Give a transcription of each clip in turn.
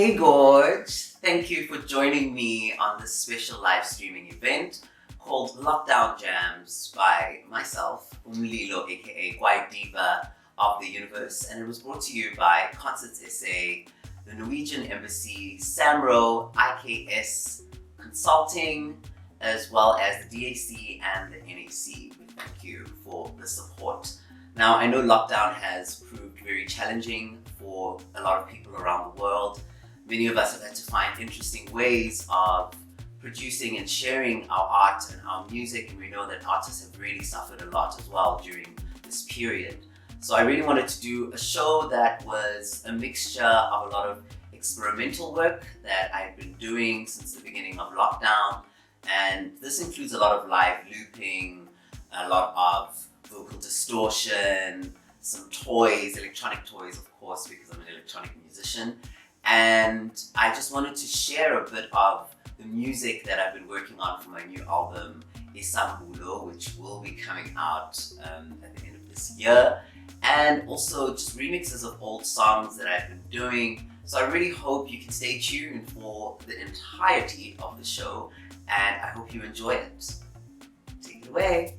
Hey Gorge, thank you for joining me on this special live streaming event called Lockdown Jams by myself, Umlilo, aka Kwaai Diva of the Universe, and it was brought to you by Concerts SA, the Norwegian Embassy, SAMRO, IKS Consulting, as well as the DAC and the NAC. We thank you for the support. Now, I know lockdown has proved very challenging for a lot of people around the world. Many of us have had to find interesting ways of producing and sharing our art and our music, and we know that artists have really suffered a lot as well during this period. So I really wanted to do a show that was a mixture of a lot of experimental work that I've been doing since the beginning of lockdown, and this includes a lot of live looping, a lot of vocal distortion, some toys, electronic toys of course, because I'm an electronic musician. And I just wanted to share a bit of the music that I've been working on for my new album, SAMRO, which will be coming out at the end of this year. And also just remixes of old songs that I've been doing. So I really hope you can stay tuned for the entirety of the show, and I hope you enjoy it. Take it away.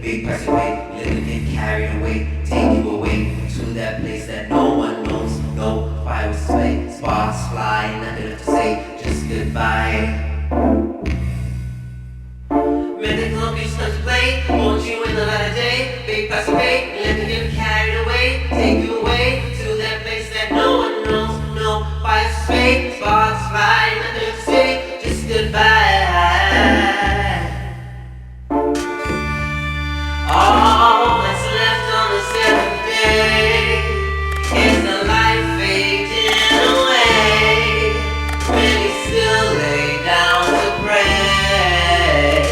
Big person weight, living and carried away. take you away to that place that no one knows. No fire sway, sparks fly, nothing left to say, just goodbye. Medical beach touch play, won't you in the light of day? Big pass away, let me get carried away, take you away to that place that no one knows. No fire sway, sparks fly, nothing left to say, just goodbye. All that's left on the seventh day is the light fading away when he still lay down to pray.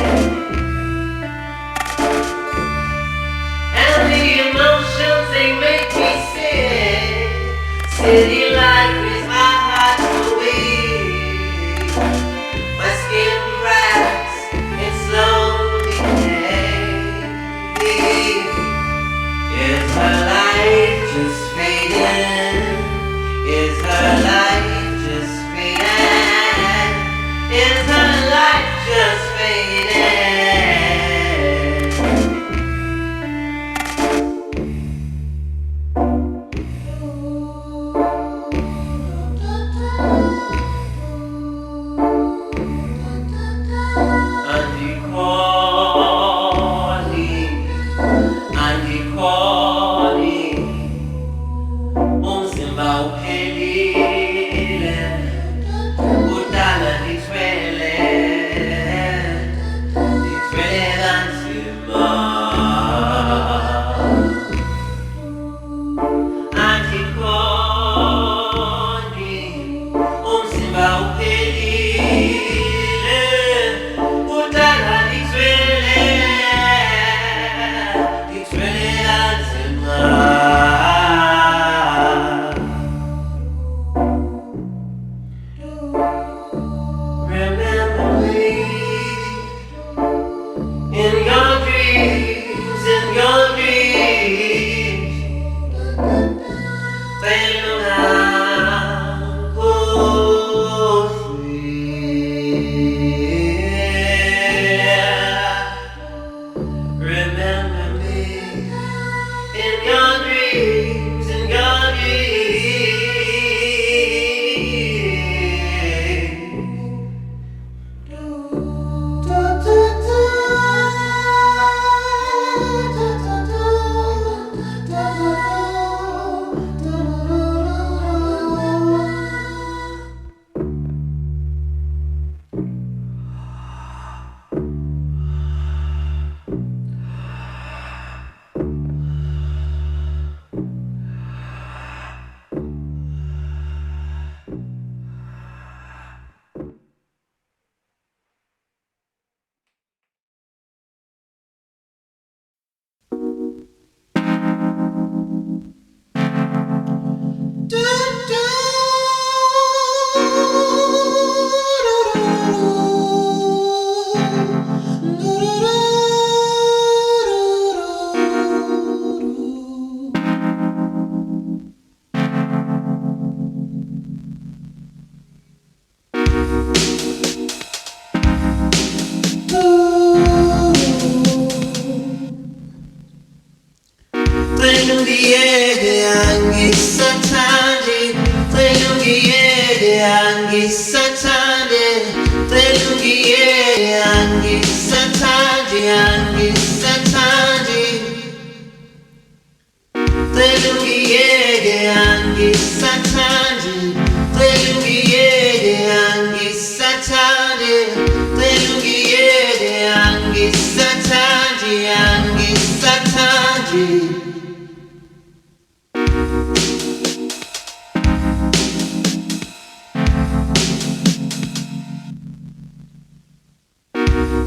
And the emotions, they make me sick. City life is my heart to weak. My skin cracks in slow decay. Is her light just fading? Is her light just fading? Is her light just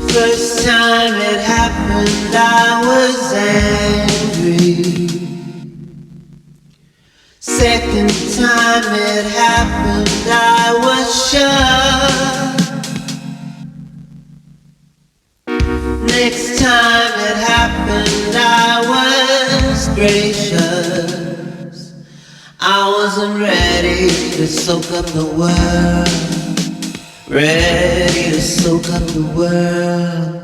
First time it happened, I was angry. Second time it happened, I was shocked. Next time it happened, I was gracious. I wasn't ready to soak up the world. Ready to soak up the world.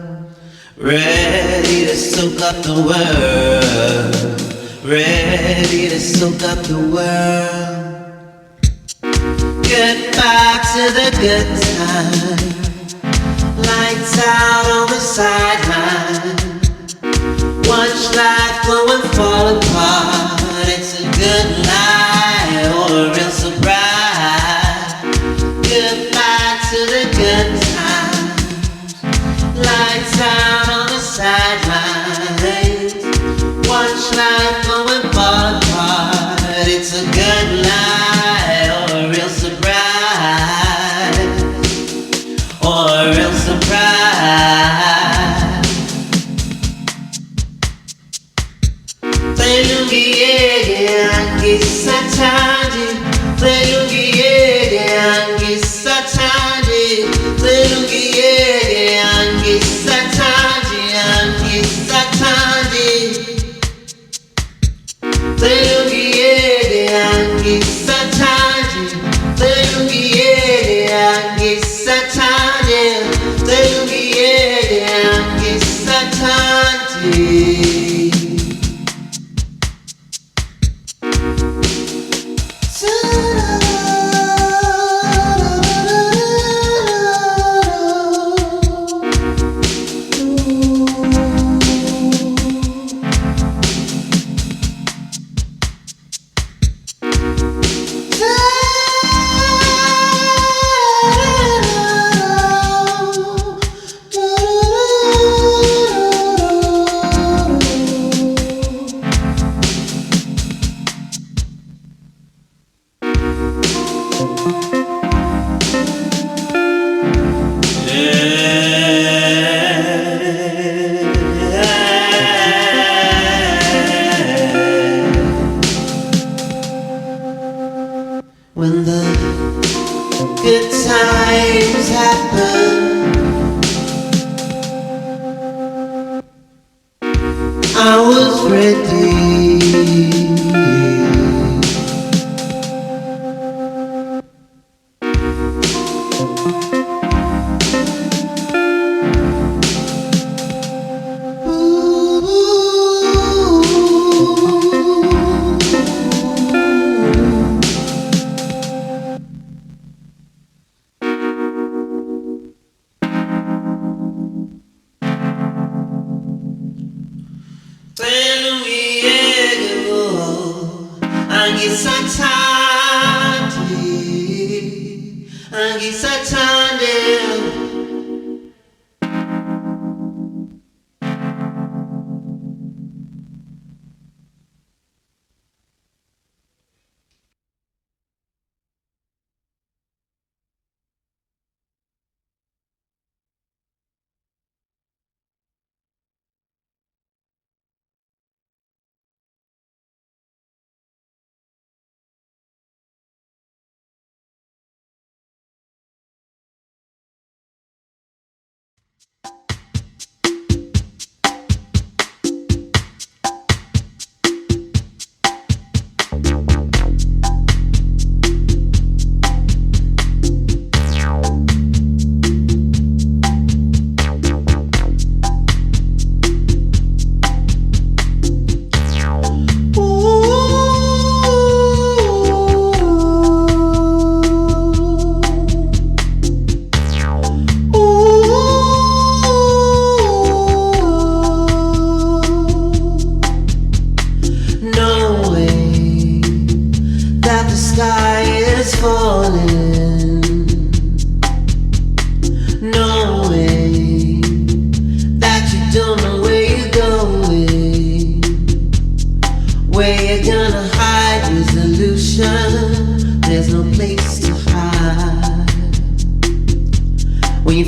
Ready to soak up the world. ready to soak up the world. Get back to the good time. Lights out on the sideline. Watch life go and fall apart. It's a good lie or a real surprise. Get back to the good times. Lights out on the sidelines. Watch life go and fall apart. It's a good lie or a real surprise. Or a real surprise. Satani, Angi Satani, Angi Satani, Angi Satani, Angi Satani, Angi Satani, Angi Satani. When the good times happen, I was ready.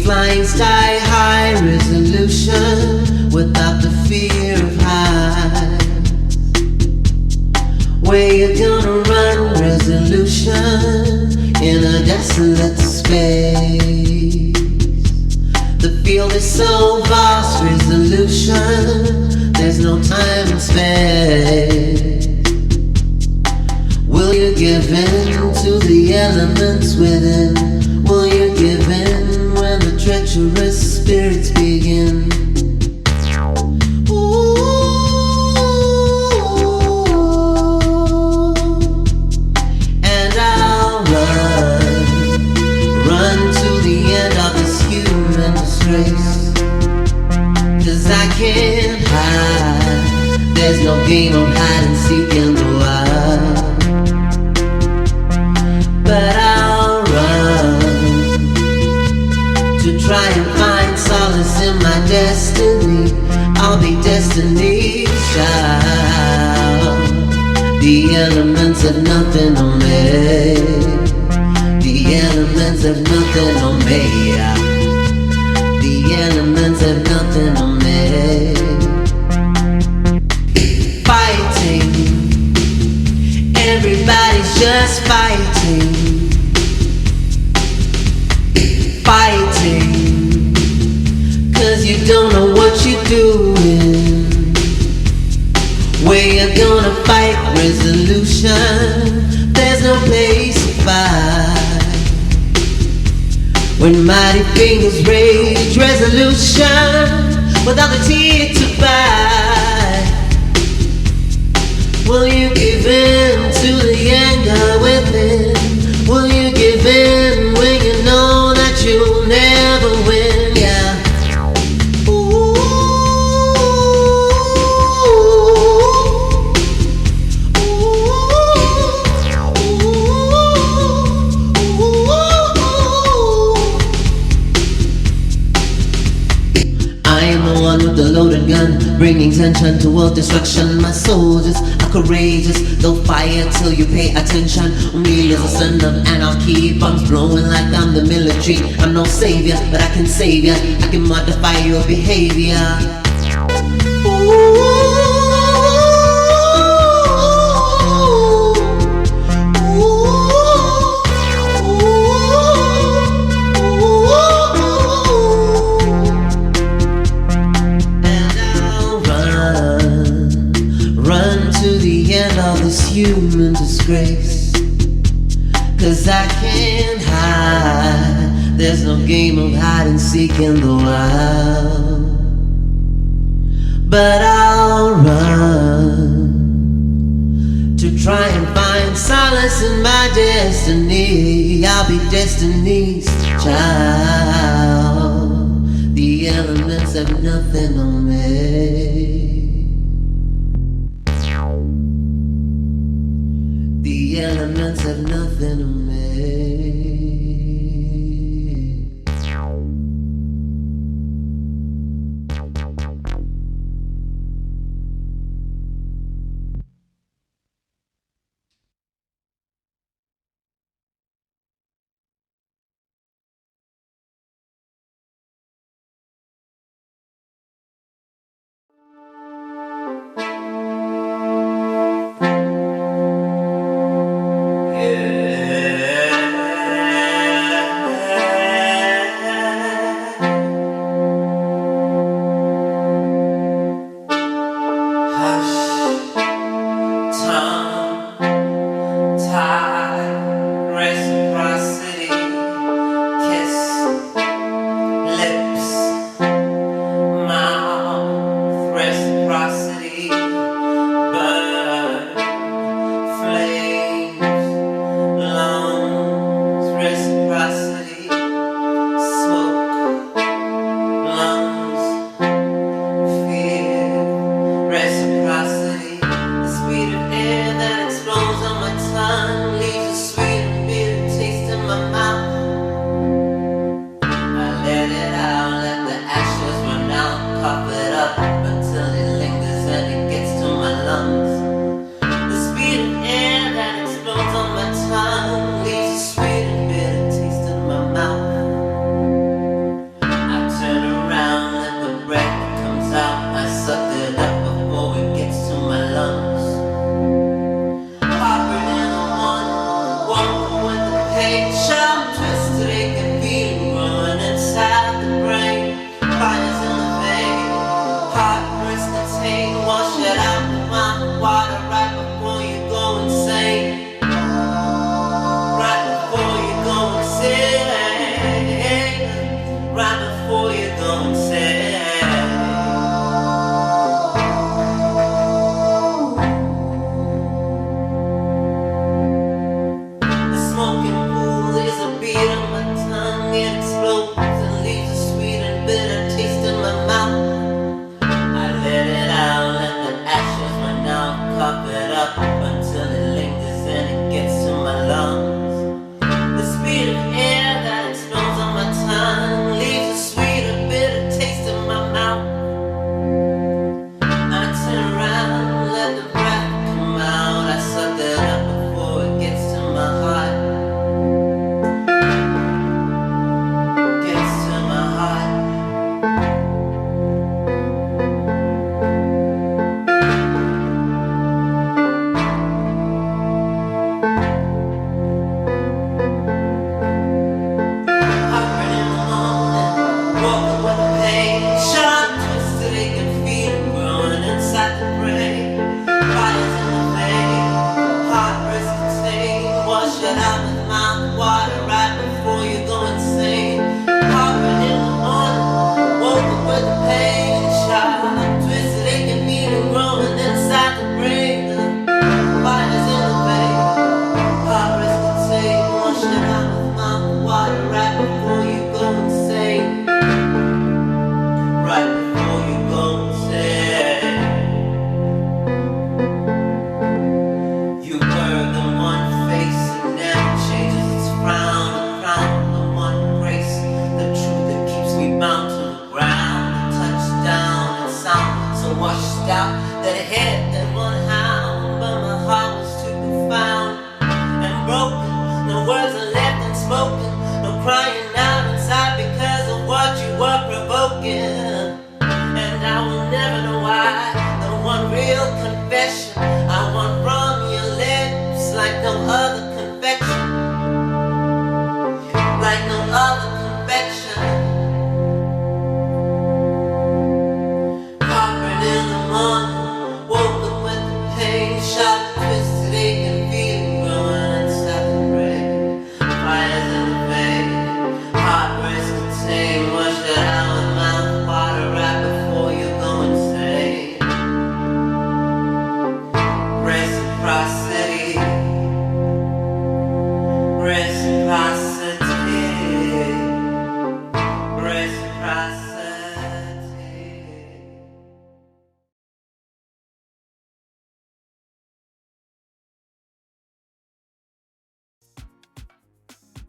Flying sky high resolution without the fear of heights. Where you gonna run resolution in a desolate space? The field is so vast, resolution, there's no time and space. Will you give in to the elements within? Will you give in when the treacherous spirits begin? Ooh. The elements have nothing on me. The elements have nothing on me. The elements have nothing on me. Fighting, everybody's just fighting. Fighting, 'cause you don't know what you're doing. Where you gonna fight resolution? There's no place to fight. When mighty fingers rage resolution without the teeth to bite. Will you give in to the anger within? Will you give in when you know that you'll never win? Yeah. With the loaded gun, bringing tension to world destruction. My soldiers are courageous, they'll fire till you pay attention. Umlilo is a son of anarchy, bombs blowing like I'm the military. I'm no savior, but I can save ya. I can modify your behavior. Human disgrace, 'cause I can't hide. There's no game of hide and seek in the wild. But I'll run to try and find solace in my destiny. I'll be destiny's child. The elements have nothing on me. The elements have nothing on me.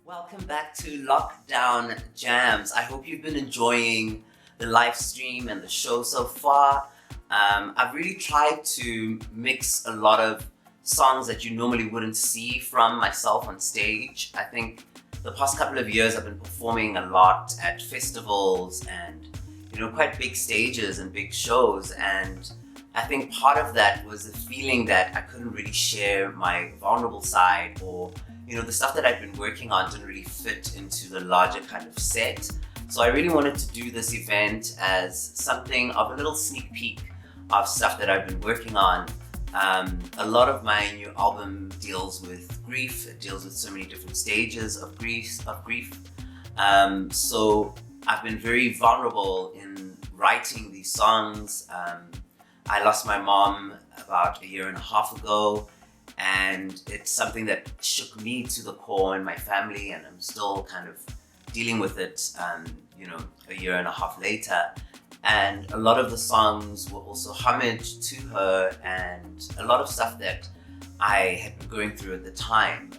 Welcome back to Lockdown Jams. I hope you've been enjoying the live stream and the show so far. I've really tried to mix a lot of songs that you normally wouldn't see from myself on stage. I think the past couple of years I've been performing a lot at festivals and quite big stages and big shows, and I think part of that was the feeling that I couldn't really share my vulnerable side, or the stuff that I'd been working on didn't really fit into the larger kind of set. So I really wanted to do this event as something of a little sneak peek of stuff that I've been working on. A lot of my new album deals with grief. It deals with so many different stages of grief. So I've been very vulnerable in writing these songs. I lost my mom about 1.5 years ago, and it's something that shook me to the core in my family, and I'm still kind of dealing with it, 1.5 years later. And a lot of the songs were also homage to her and a lot of stuff that I had been going through at the time.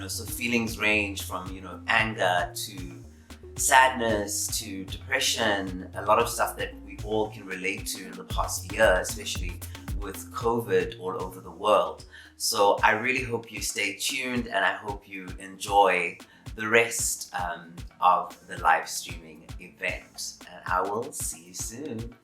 So feelings range from, anger to sadness to depression, a lot of stuff that we all can relate to in the past year, especially with COVID all over the world. So I really hope you stay tuned, and I hope you enjoy the rest of the live streaming event. And I will see you soon.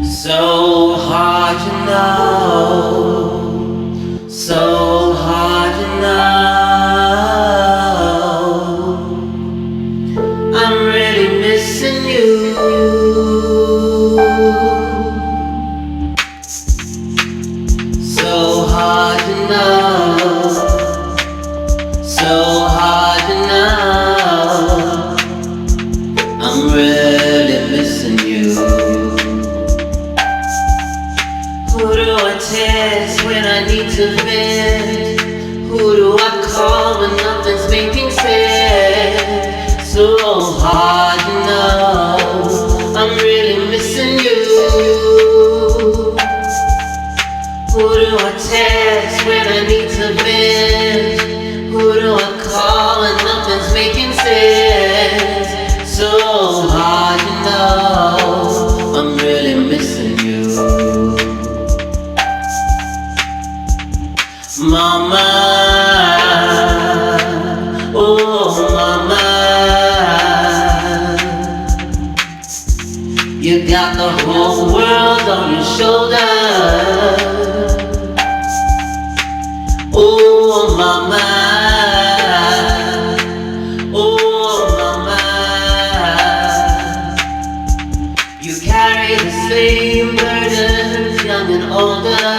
So hard to know, so hard to know. I'm really missing you. So hard to know, so hard to know. I'm really missing you. Who do I text when I need to vent? Who do I call when nothing's making sense? So hard to know, I'm really missing you. Who do I text when I need to vent? Who do I call when nothing's making sense? So hard to know, I'm really missing you. Mama, oh mama, you got the whole world on your shoulder. Oh mama, oh mama, you carry the same burdens, young and older.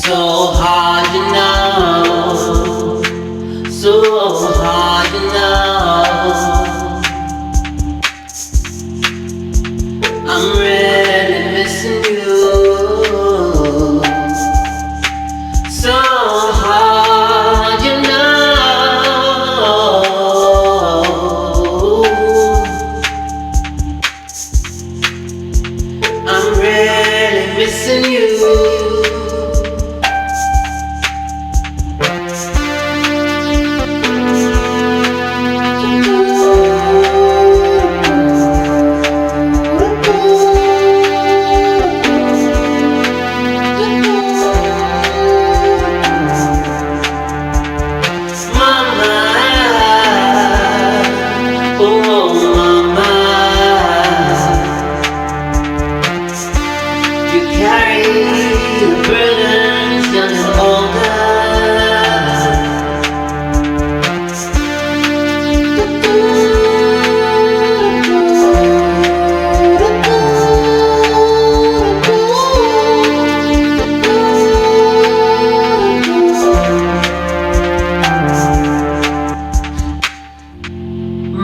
So hard to know, so hard to know. I'm really missing you. So hard to know. I'm really missing you.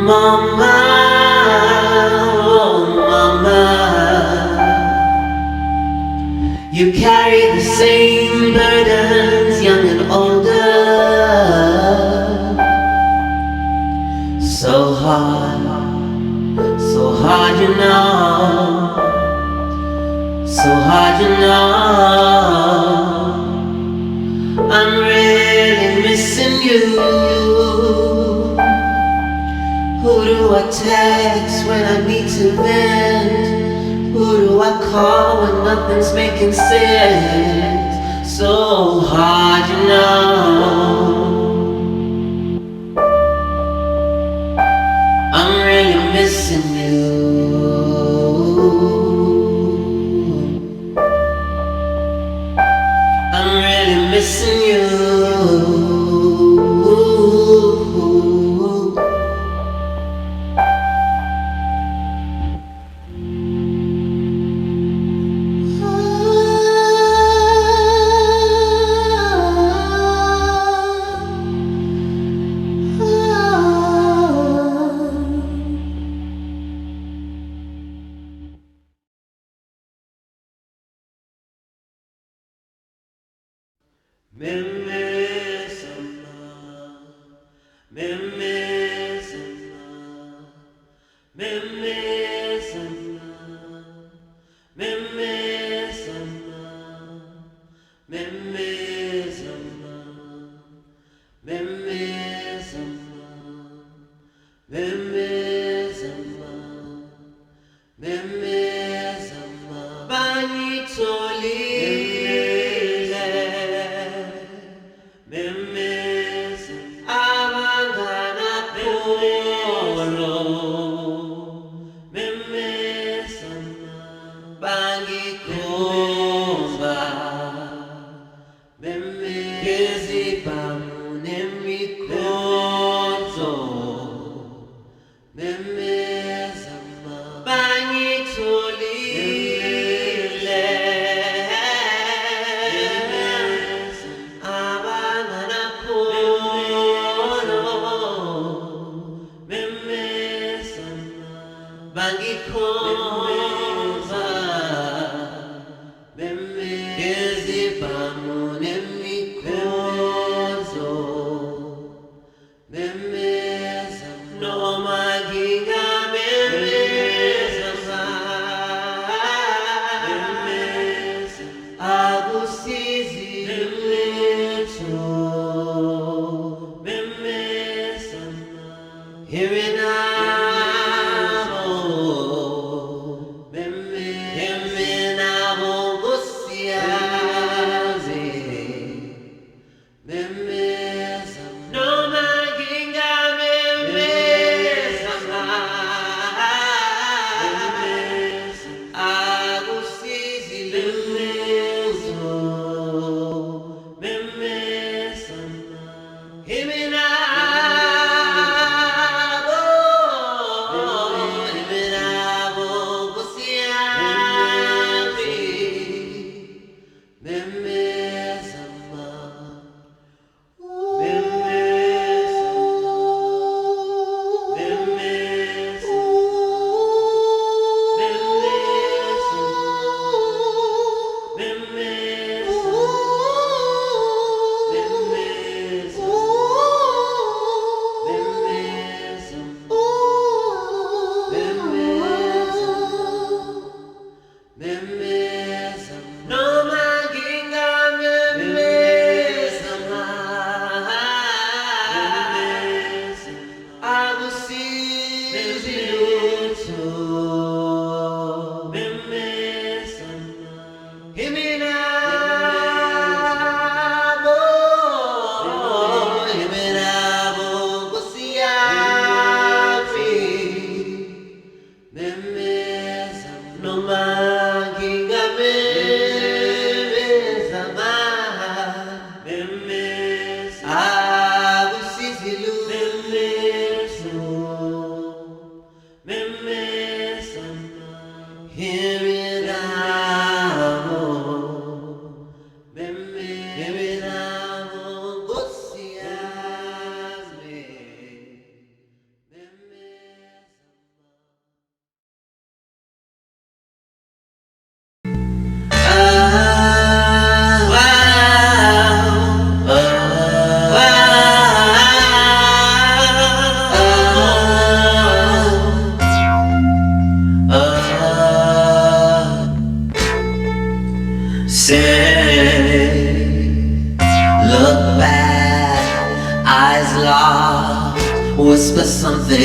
Mama, same burdens, young and older. So hard you know, so hard you know. I'm really missing you. Who do I text when I need to vent? Who do I call when nothing's making sense? So hard you know. I'm really missing you. I'm really missing you. whisper something.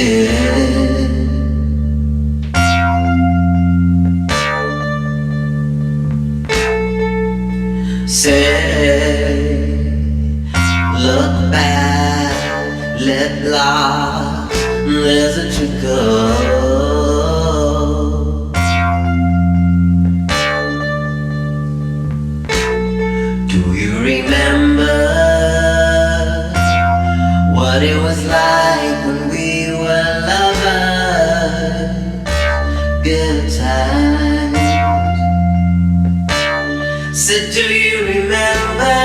Say, look back, let lie, there's a trickle. Do you remember what it was like when we were lovers? Good times. Said, do you remember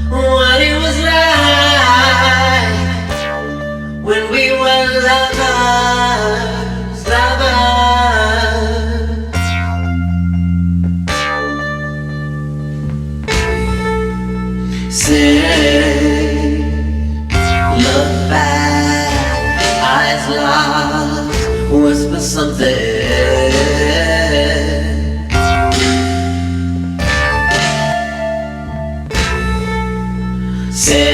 what it was like when we were lovers, lovers? Say, look back, eyes locked, whisper something. Say,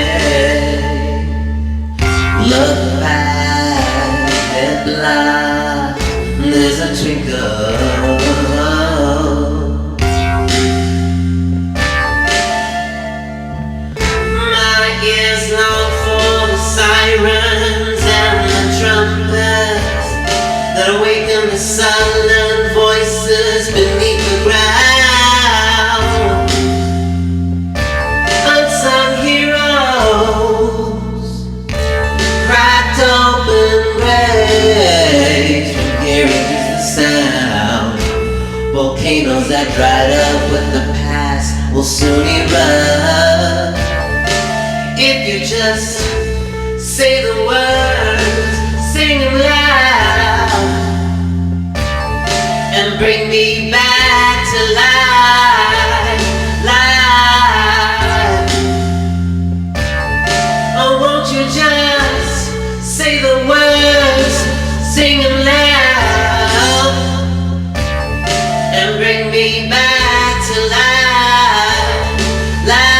look back at life, there's a twinkle. My ears long for the sirens and the trumpets that awaken the silent voices beneath the ground. Unsung heroes, cracked open graves from hearing just the sound. Volcanoes that dried up with the past will soon erupt if you just say the words, sing them loud, and bring me back to life, life. Oh, won't you just say the words, sing them loud, and bring me back to life, life.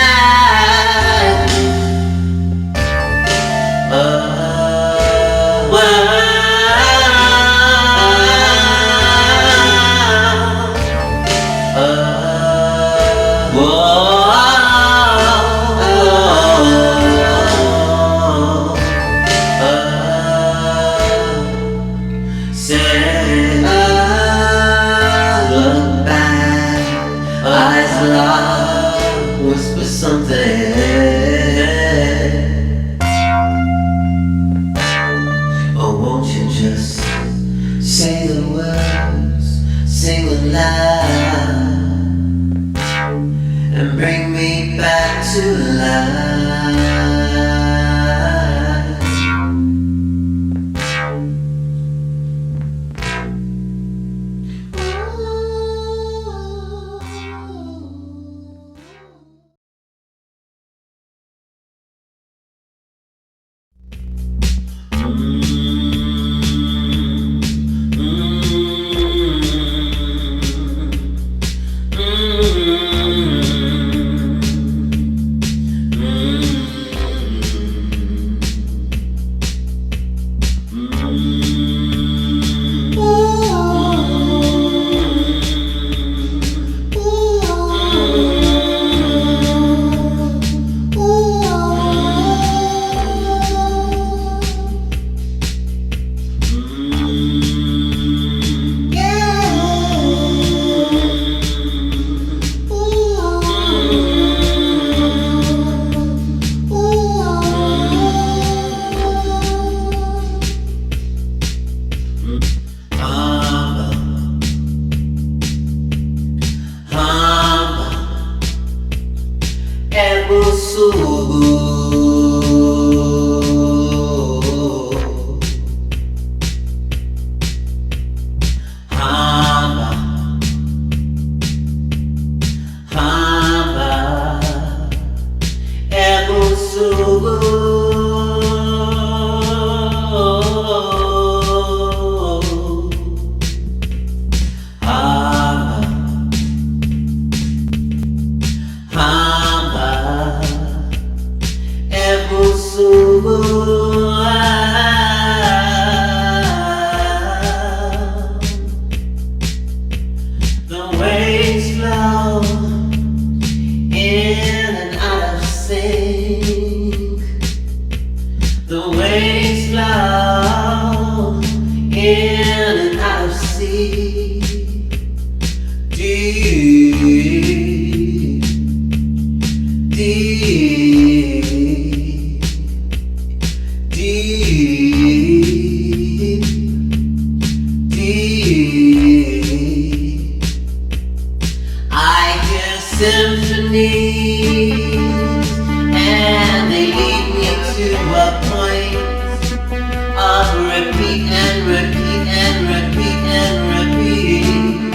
deep. I hear symphonies, and they lead me to a point of repeat and repeat and repeat and repeat.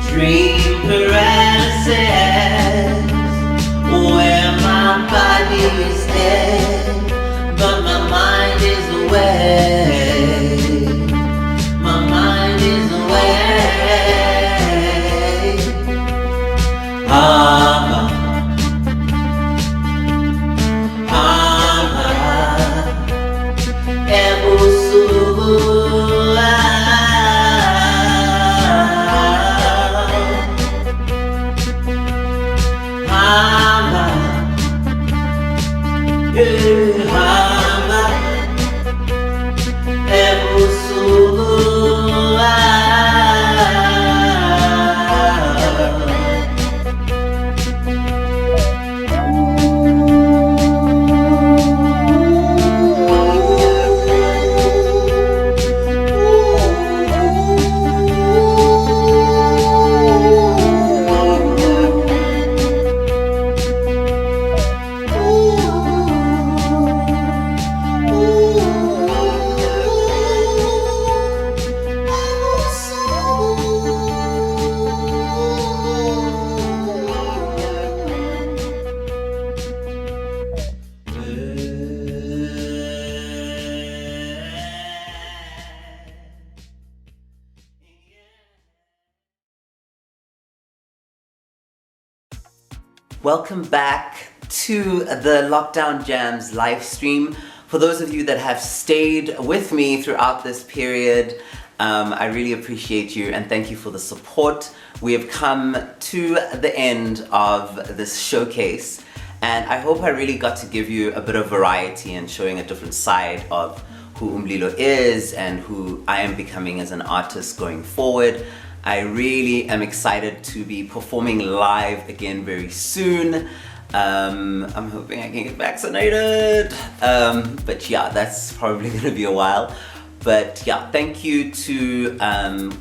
Dream paralysis, where my body is dead, but my mind is awake. My mind is awake. Welcome back to the Lockdown Jams live stream. For those of you that have stayed with me throughout this period, I really appreciate you and thank you for the support. We have come to the end of this showcase, and I hope I really got to give you a bit of variety and showing a different side of who Umlilo is and who I am becoming as an artist going forward. I really am excited to be performing live again very soon. I'm hoping I can get vaccinated. But yeah, that's probably gonna be a while. But yeah, thank you to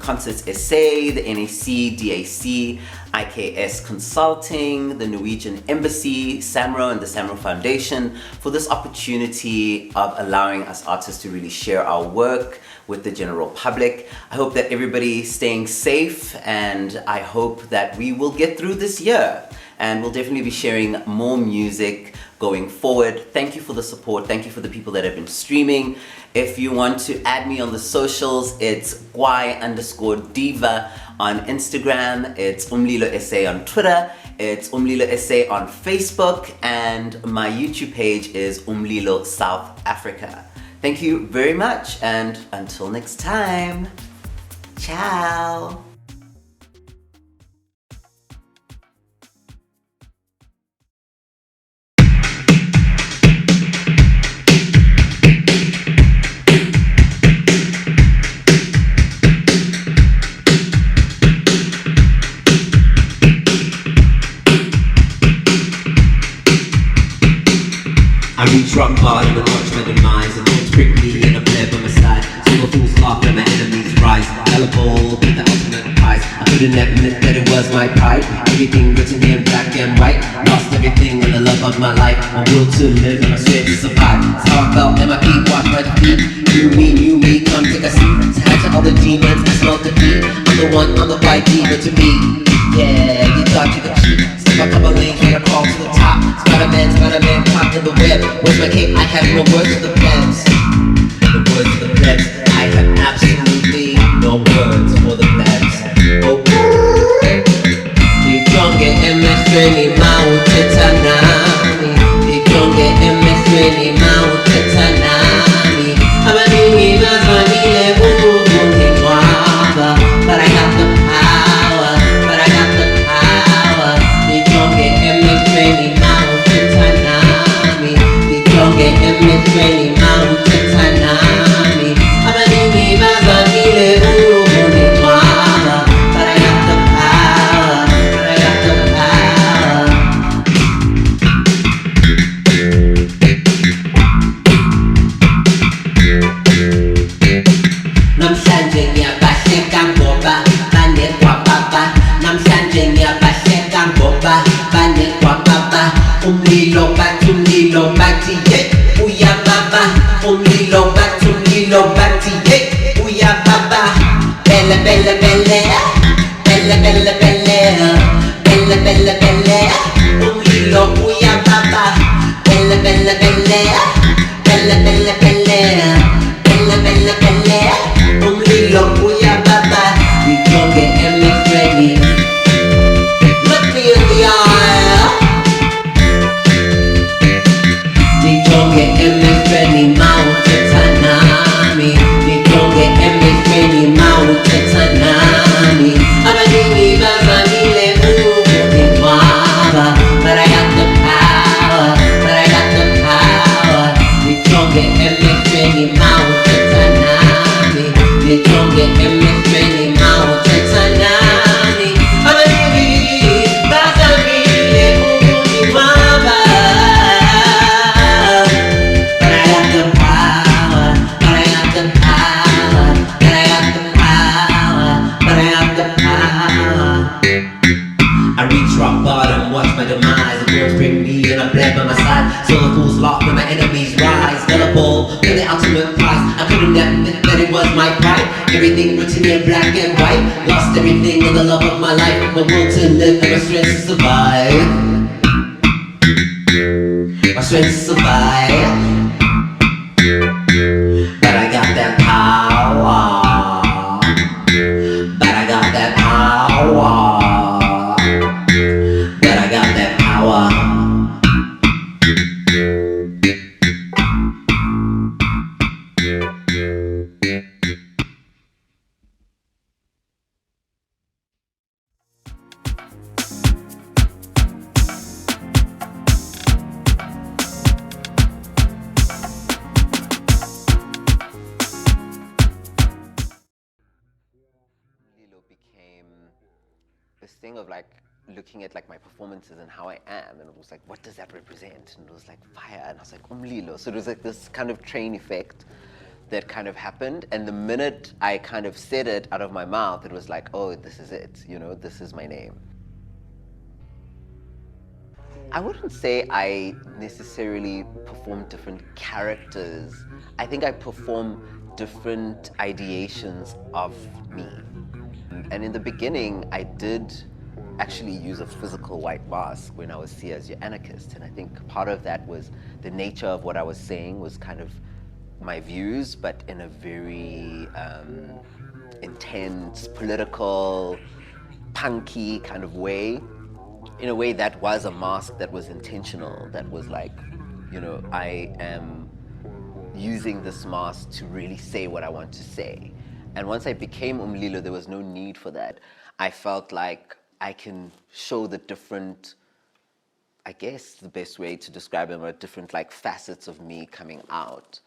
Concerts SA, the NAC, DAC, IKS Consulting, the Norwegian Embassy, SAMRO and the SAMRO Foundation for this opportunity of allowing us artists to really share our work with the general public. I hope that everybody is staying safe, and I hope that we will get through this year, and we'll definitely be sharing more music going forward. Thank you for the support. Thank you for the people that have been streaming. If you want to add me on the socials, it's Kwaai_Diva on Instagram, it's Umlilo SA on Twitter, it's Umlilo SA on Facebook, and my YouTube page is Umlilo South Africa. Thank you very much, and until next time, ciao. I reach rock bottom and watch my demise, and don't prick me in a bed by my side. So the fools laugh and my enemies rise. Gullible, be the ultimate prize. I couldn't admit that it was my pride. Everything written here in black and white. Lost everything in the love of my life. My will to live and I swear to survive. It's how I felt and my feet washed my defeat. You me, come take a seat. Hatch all the demons, I smell defeat. I'm the one, I'm the Kwaai Diva to be. Yeah, you thought you could cheat. Step a couple lanes, here I crawl to the top. Spider-Man, caught in the web. Where's my cape? I have no words for the plebs. The words for the plebs. I have absolutely no words for the plebs. Oh, Dijonge MS20 Mautetanami. Dijonge MS20 Mautetanami. Abaningi mazwanile bubundi mwaba. But I got the power. Dijonge MS20 Mautetanami. Dijonge MS20 Mautetanami. Abaningi mazwanile bubundi mwaba. But I got the power. Bella, bella, bella. Bella, bella, bella. Umlilo, kuya baba. Nitonge emefreni. Look me in the eye. Nitonge emefreni mautetanami. Nitonge emefreni mautetanami. Abadini bazanile mumu mwaba. But I got the power. But I got the power. Nitonge emefreni mautetanami. Nitonge emefreni mautetanami. Abadini bazanile mumu mwaba. But I got the power. But I got the power. But I got the power. But I got the power. I reach rock bottom, watch my demise. The words bring me and I'm bled by my side. So the fools lock when my enemies rise. Gullible, for the ultimate prize. I couldn't admit that it was my pride. Everything written in black and white. Lost everything in the love of my life. My will to live and my strength to survive. My strength to survive. But I got that power. But I got that power. But I got that power. Umlilo became this thing of like looking at like my performances and how I am, and it was like, what does that represent? And it was like fire, and I was like, Umlilo. So it was like this kind of train effect that kind of happened, and the minute I kind of said it out of my mouth, it was like, oh, this is it, you know, this is my name. I wouldn't say I necessarily perform different characters. I think I perform different ideations of me. And in the beginning, I did actually use a physical white mask when I was here as your anarchist. And I think part of that was the nature of what I was saying was kind of my views, but in a very intense, political, punky kind of way. In a way that was a mask that was intentional, that was like, you know, I am using this mask to really say what I want to say. And once I became Umlilo, there was no need for that. I felt like I can show the different, I guess the best way to describe them are different like facets of me coming out.